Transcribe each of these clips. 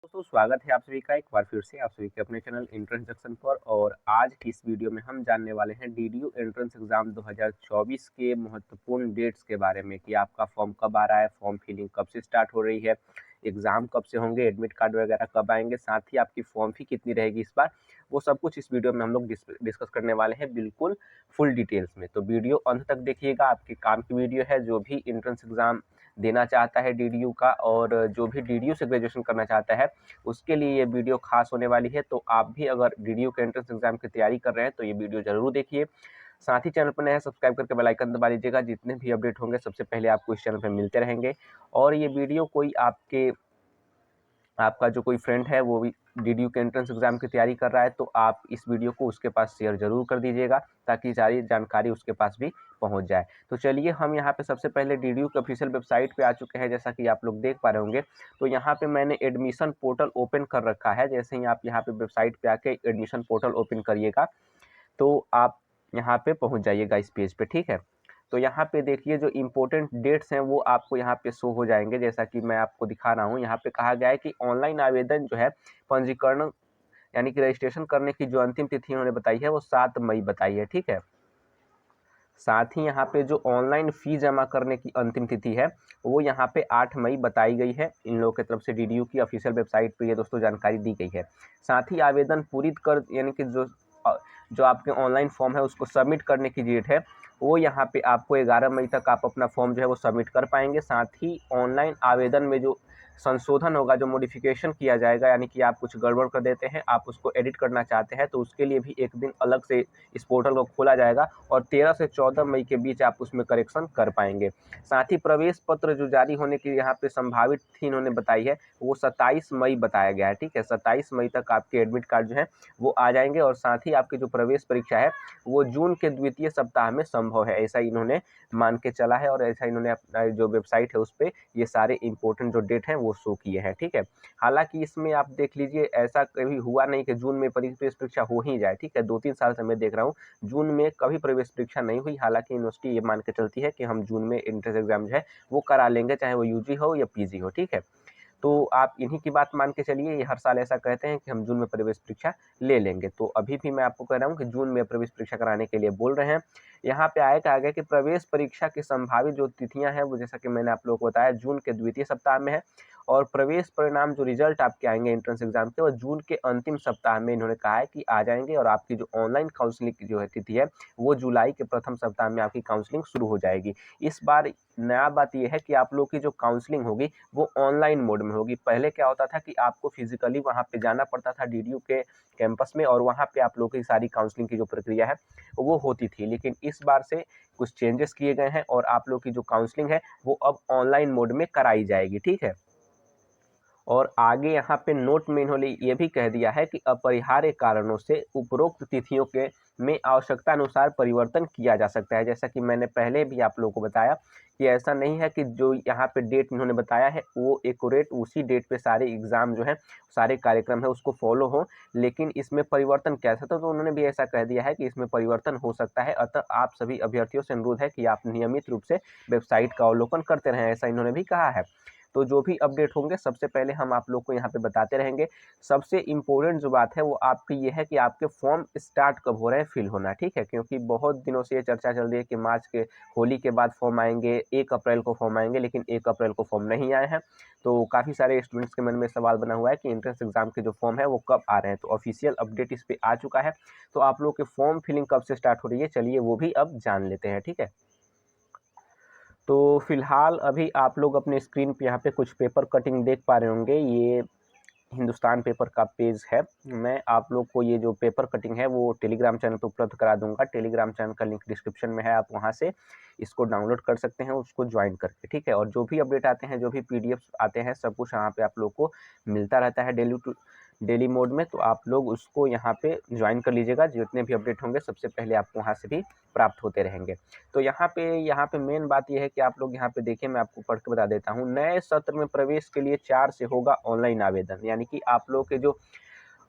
दोस्तों स्वागत है आप सभी का एक बार फिर से आप सभी के अपने चैनल एंट्रेंस जंक्शन पर। और आज की इस वीडियो में हम जानने वाले हैं डीडीयू एंट्रेंस एग्जाम 2024 के महत्वपूर्ण डेट्स के बारे में कि आपका फॉर्म कब आ रहा है, फॉर्म फिलिंग कब से स्टार्ट हो रही है, एग्जाम कब से होंगे, एडमिट कार्ड वगैरह कब आएंगे, साथ ही आपकी फॉर्म फी कितनी रहेगी इस बार। वो सब कुछ इस वीडियो में हम लोग डिस्कस करने वाले हैं बिल्कुल फुल डिटेल्स में। तो वीडियो अंत तक देखिएगा, आपके काम की वीडियो है। जो भी एंट्रेंस एग्जाम देना चाहता है डीडीयू का और जो भी डीडीयू से ग्रेजुएशन करना चाहता है उसके लिए ये वीडियो खास होने वाली है। तो आप भी अगर डीडीयू के एंट्रेंस एग्जाम की तैयारी कर रहे हैं तो ये वीडियो जरूर देखिए। साथ ही चैनल पर नए सब्सक्राइब करके बेल आइकन दबा लीजिएगा, जितने भी अपडेट होंगे सबसे पहले आपको इस चैनल पर मिलते रहेंगे। और ये वीडियो कोई आपका जो कोई फ्रेंड है वो भी डीडीयू के एंट्रेंस एग्जाम की तैयारी कर रहा है तो आप इस वीडियो को उसके पास शेयर जरूर कर दीजिएगा ताकि सारी जानकारी उसके पास भी पहुंच जाए। तो चलिए हम यहाँ पे सबसे पहले डीडीयू के ऑफिशियल वेबसाइट पे आ चुके हैं, जैसा कि आप लोग देख पा रहे होंगे। तो यहाँ पे मैंने एडमिशन पोर्टल ओपन कर रखा है। जैसे ही आप यहाँ पे वेबसाइट पे आके एडमिशन पोर्टल ओपन करिएगा तो आप यहाँ पे पहुँच जाइएगा इस पेज पे, ठीक है। तो यहाँ पे देखिए जो इम्पोर्टेंट डेट्स हैं वो आपको यहाँ पे शो हो जाएंगे, जैसा कि मैं आपको दिखा रहा हूँ। यहाँ पे कहा गया है कि ऑनलाइन आवेदन जो है पंजीकरण यानी कि रजिस्ट्रेशन करने की जो अंतिम तिथि उन्होंने बताई है वो 7 मई बताई है, ठीक है। साथ ही यहाँ पे जो ऑनलाइन फी जमा करने की अंतिम तिथि है वो यहाँ पे 8 मई बताई गई है। इन लोगों की तरफ से डीडीयू की ऑफिशियल वेबसाइट पे ये दोस्तों जानकारी दी गई है। साथ ही आवेदन पूरी कर यानी कि जो आपके ऑनलाइन फॉर्म है उसको सबमिट करने की डेट है वो यहाँ पे आपको 11 मई तक आप अपना फॉर्म जो है वो सबमिट कर पाएंगे। साथ ही ऑनलाइन आवेदन में जो संशोधन होगा, जो मॉडिफिकेशन किया जाएगा, यानी कि आप कुछ गड़बड़ कर देते हैं, आप उसको एडिट करना चाहते हैं तो उसके लिए भी एक दिन अलग से इस पोर्टल को खोला जाएगा और 13 से 14 मई के बीच आप उसमें करेक्शन कर पाएंगे। साथ ही प्रवेश पत्र जो जारी होने की यहाँ पे संभावित थी इन्होंने बताई है वो 27 मई बताया गया है, ठीक है। 27 मई तक आपके एडमिट कार्ड जो है वो आ जाएंगे और साथ ही आपकी जो प्रवेश परीक्षा है वो जून के द्वितीय सप्ताह में संभव है, ऐसा इन्होंने मान के चला है। और ऐसा इन्होंने अपना जो वेबसाइट है उस पर ये सारे इंपॉर्टेंट जो डेट हैं वो शो किए हैं, ठीक है। हालांकि इसमें आप देख लीजिए ऐसा कभी हुआ नहीं कि जून में प्रवेश परीक्षा हो ही जाए, ठीक है। 2-3 साल से मैं देख रहा हूँ जून में कभी प्रवेश परीक्षा नहीं हुई। हालांकि यूनिवर्सिटी ये मान के चलती है कि हम जून में एंट्रेंस एग्जाम जो है वो करा लेंगे, चाहे वो यूजी हो या पीजी हो, ठीक है। तो आप इन्हीं की बात मान के चलिए, ये हर साल ऐसा कहते हैं कि हम जून में प्रवेश परीक्षा ले लेंगे। तो अभी भी मैं आपको कह रहा हूँ कि जून में प्रवेश परीक्षा कराने के लिए बोल रहे हैं। यहाँ पे आए कहा गया कि प्रवेश परीक्षा की संभावित जो तिथियां हैं वो जैसा कि मैंने आप लोगों को बताया जून के द्वितीय सप्ताह में है और प्रवेश परिणाम जो रिजल्ट आपके आएंगे एंट्रेंस एग्जाम के वो जून के अंतिम सप्ताह में इन्होंने कहा है कि आ जाएंगे। और आपकी जो ऑनलाइन काउंसलिंग की जो है तिथि है वो जुलाई के प्रथम सप्ताह में आपकी काउंसलिंग शुरू हो जाएगी। इस बार नया बात यह है कि आप लोग की जो काउंसलिंग होगी वो ऑनलाइन मोड में होगी। पहले क्या होता था कि आपको फिजिकली वहाँ पे जाना पड़ता था डीडीयू के कैंपस में और वहाँ पे आप लोगों की सारी काउंसलिंग की जो प्रक्रिया है वो होती थी, लेकिन इस बार से कुछ चेंजेस किए गए हैं और आप लोग की जो काउंसलिंग है वो अब ऑनलाइन मोड में कराई जाएगी, ठीक है। और आगे यहाँ पे नोट में इन्होंने ये भी कह दिया है कि अपरिहार्य कारणों से उपरोक्त तिथियों के में आवश्यकता अनुसार परिवर्तन किया जा सकता है। जैसा कि मैंने पहले भी आप लोगों को बताया कि ऐसा नहीं है कि जो यहाँ पे डेट इन्होंने बताया है वो एक्यूरेट उसी डेट पे सारे एग्जाम जो है सारे कार्यक्रम है उसको फॉलो हो, लेकिन इसमें परिवर्तन कैसा था तो उन्होंने भी ऐसा कह दिया है कि इसमें परिवर्तन हो सकता है। अतः आप सभी अभ्यर्थियों से अनुरोध है कि आप नियमित रूप से वेबसाइट का अवलोकन करते रहें, ऐसा इन्होंने भी कहा है। तो जो भी अपडेट होंगे सबसे पहले हम आप लोग को यहाँ पे बताते रहेंगे। सबसे इम्पोर्टेंट जो बात है वो आपकी ये है कि आपके फॉर्म स्टार्ट कब हो रहे हैं फिल होना, ठीक है। क्योंकि बहुत दिनों से ये चर्चा चल रही है कि मार्च के होली के बाद फॉर्म आएंगे, 1 अप्रैल को फॉर्म आएंगे, लेकिन 1 अप्रैल को फॉर्म नहीं आए हैं। तो काफ़ी सारे स्टूडेंट्स के मन में सवाल बना हुआ है कि एंट्रेंस एग्जाम के जो फॉर्म है वो कब आ रहे हैं। तो ऑफिशियल अपडेट इस पर आ चुका है। तो आप लोग के फॉर्म फिलिंग कब से स्टार्ट हो रही है चलिए वो भी अब जान लेते हैं, ठीक है। तो फिलहाल अभी आप लोग अपने स्क्रीन पे यहाँ पे कुछ पेपर कटिंग देख पा रहे होंगे। ये हिंदुस्तान पेपर का पेज है। मैं आप लोग को ये जो पेपर कटिंग है वो टेलीग्राम चैनल पर उपलब्ध करा दूंगा। टेलीग्राम चैनल का लिंक डिस्क्रिप्शन में है, आप वहाँ से इसको डाउनलोड कर सकते हैं उसको ज्वाइन करके, ठीक है। और जो भी अपडेट आते हैं, जो भी पीडीएफ आते हैं, सब कुछ यहाँ पे आप लोग को मिलता रहता है डेली मोड में। तो आप लोग उसको यहाँ पे ज्वाइन कर लीजिएगा, जितने भी अपडेट होंगे सबसे पहले आपको वहाँ से भी प्राप्त होते रहेंगे। तो यहाँ पे मेन बात यह है कि आप लोग यहाँ पे देखिए, मैं आपको पढ़ के बता देता हूँ। नए सत्र में प्रवेश के लिए 4 से होगा ऑनलाइन आवेदन, यानी कि आप लोग के जो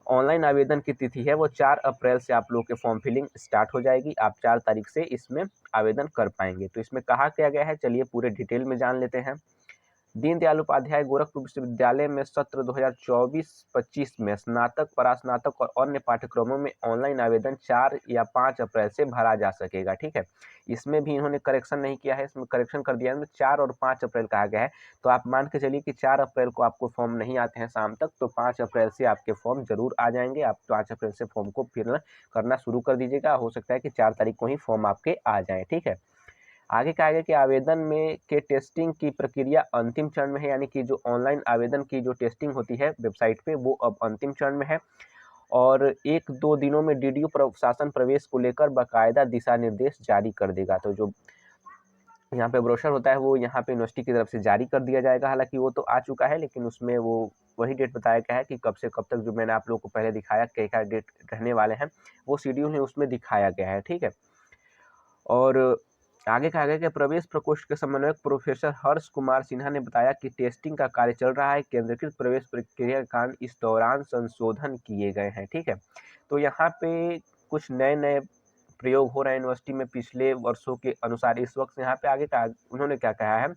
ऑनलाइन आवेदन की तिथि है वो 4 अप्रैल से आप लोग के फॉर्म फिलिंग स्टार्ट हो जाएगी। आप 4 तारीख से इसमें आवेदन कर पाएंगे। तो इसमें कहा क्या गया है चलिए पूरे डिटेल में जान लेते हैं। दीनदयाल उपाध्याय गोरखपुर विश्वविद्यालय में सत्र 2024-25 में स्नातक, परास्नातक और अन्य पाठ्यक्रमों में ऑनलाइन आवेदन 4 या 5 अप्रैल से भरा जा सकेगा। ठीक है, इसमें भी इन्होंने करेक्शन नहीं किया है, इसमें करेक्शन कर दिया है, 4 और 5 अप्रैल कहा गया है। तो आप मान के चलिए कि 4 अप्रैल को आपको फॉर्म नहीं आते हैं शाम तक, तो 5 अप्रैल से आपके फॉर्म जरूर आ जाएंगे। आप 5 अप्रैल से फॉर्म को फिल करना शुरू कर दीजिएगा, हो सकता है कि 4 तारीख को ही फॉर्म आपके आ जाए। ठीक है, आगे कहा गया कि आवेदन में के टेस्टिंग की प्रक्रिया अंतिम चरण में है, यानी कि जो ऑनलाइन आवेदन की जो टेस्टिंग होती है वेबसाइट पे, वो अब अंतिम चरण में है और 1-2 दिनों में डीडीयू शासन प्रवेश को लेकर बाकायदा दिशा निर्देश जारी कर देगा। तो जो यहाँ पे ब्रोशर होता है वो यहाँ पे यूनिवर्सिटी की तरफ से जारी कर दिया जाएगा। हालांकि वो तो आ चुका है, लेकिन उसमें वो वही डेट बताया गया है कि कब से कब तक, जो मैंने आप लोगों को पहले दिखाया क्या डेट रहने वाले हैं, वो शेड्यूल है उसमें दिखाया गया है। ठीक है, और आगे कहा गया कि प्रवेश प्रकोष्ठ के समन्वयक प्रोफेसर हर्ष कुमार सिन्हा ने बताया कि टेस्टिंग का कार्य चल रहा है, केंद्रीकृत प्रवेश प्रक्रिया के कारण इस दौरान संशोधन किए गए हैं। ठीक है, तो यहाँ पे कुछ नए नए प्रयोग हो रहे हैं यूनिवर्सिटी में पिछले वर्षों के अनुसार। इस वक्त यहाँ पे आगे कहा उन्होंने क्या कहा है,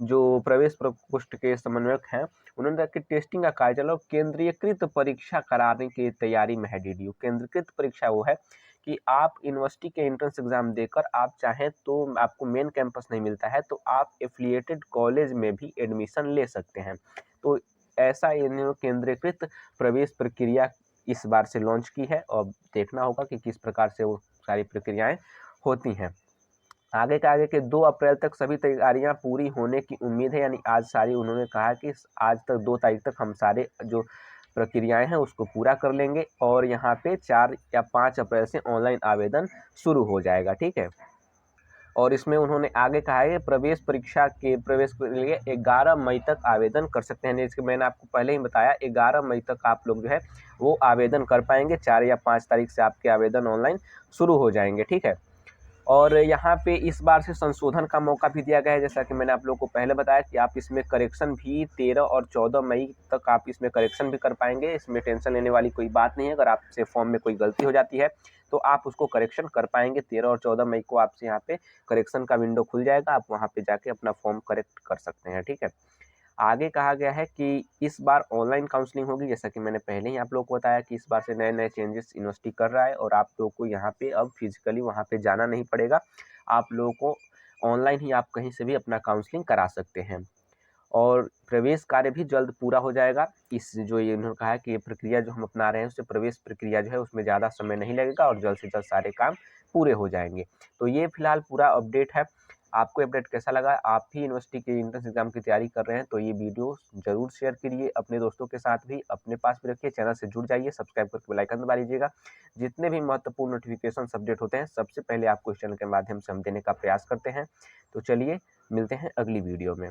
जो प्रवेश प्रकोष्ठ के समन्वयक हैं, उन्होंने कहा कि टेस्टिंग का कार्य चलो, केंद्रीयकृत परीक्षा कराने की तैयारी में है डीडीयू। केंद्रीकृत परीक्षा वो है कि आप यूनिवर्सिटी के एंट्रेंस एग्जाम देकर आप चाहें तो आपको मेन कैंपस नहीं मिलता है तो आप एफिलिएटेड कॉलेज में भी एडमिशन ले सकते हैं। तो ऐसा इन्होंने केंद्रीकृत प्रवेश प्रक्रिया इस बार से लॉन्च की है और देखना होगा कि किस प्रकार से वो सारी प्रक्रियाएं होती हैं। आगे का आगे कि 2 अप्रैल तक सभी तैयारियां पूरी होने की उम्मीद है, यानी आज सारी, उन्होंने कहा कि आज तक 2 तारीख तक हम सारे जो प्रक्रियाएं हैं उसको पूरा कर लेंगे और यहाँ पे 4 या 5 अप्रैल से ऑनलाइन आवेदन शुरू हो जाएगा। ठीक है, और इसमें उन्होंने आगे कहा है प्रवेश परीक्षा के प्रवेश के लिए 11 मई तक आवेदन कर सकते हैं। जैसे मैंने आपको पहले ही बताया 11 मई तक आप लोग जो है वो आवेदन कर पाएंगे, 4 या 5 तारीख से आपके आवेदन ऑनलाइन शुरू हो जाएंगे। ठीक है, और यहाँ पे इस बार से संशोधन का मौका भी दिया गया है, जैसा कि मैंने आप लोगों को पहले बताया कि आप इसमें करेक्शन भी 13 और 14 मई तक आप इसमें करेक्शन भी कर पाएंगे। इसमें टेंशन लेने वाली कोई बात नहीं है। अगर आपसे फॉर्म में कोई गलती हो जाती है तो आप उसको करेक्शन कर पाएंगे। 13 और 14 मई को आपसे यहाँ पे करेक्शन का विंडो खुल जाएगा, आप वहाँ पे जाके अपना फॉर्म करेक्ट कर सकते हैं। ठीक है, आगे कहा गया है कि इस बार ऑनलाइन काउंसलिंग होगी, जैसा कि मैंने पहले ही आप लोगों को बताया कि इस बार से नए नए चेंजेस यूनिवर्सिटी कर रहा है और आप लोगों को यहाँ पे अब फिजिकली वहाँ पे जाना नहीं पड़ेगा। आप लोगों को ऑनलाइन ही आप कहीं से भी अपना काउंसलिंग करा सकते हैं और प्रवेश कार्य भी जल्द पूरा हो जाएगा। इस जो ये उन्होंने कहा है कि ये प्रक्रिया जो हम अपना रहे हैं उससे प्रवेश प्रक्रिया जो है उसमें ज़्यादा समय नहीं लगेगा और जल्द से जल्द सारे काम पूरे हो जाएंगे। तो ये फिलहाल पूरा अपडेट है। आपको अपडेट कैसा लगा? आप भी यूनिवर्सिटी के एंट्रेंस एग्जाम की तैयारी कर रहे हैं तो ये वीडियो जरूर शेयर करिए अपने दोस्तों के साथ भी, अपने पास भी रखिए, चैनल से जुड़ जाइए, सब्सक्राइब करके बेल आइकन दबा लीजिएगा। जितने भी महत्वपूर्ण नोटिफिकेशन अपडेट होते हैं सबसे पहले आपको इस चैनल के माध्यम से हम देने का प्रयास करते हैं। तो चलिए मिलते हैं अगली वीडियो में।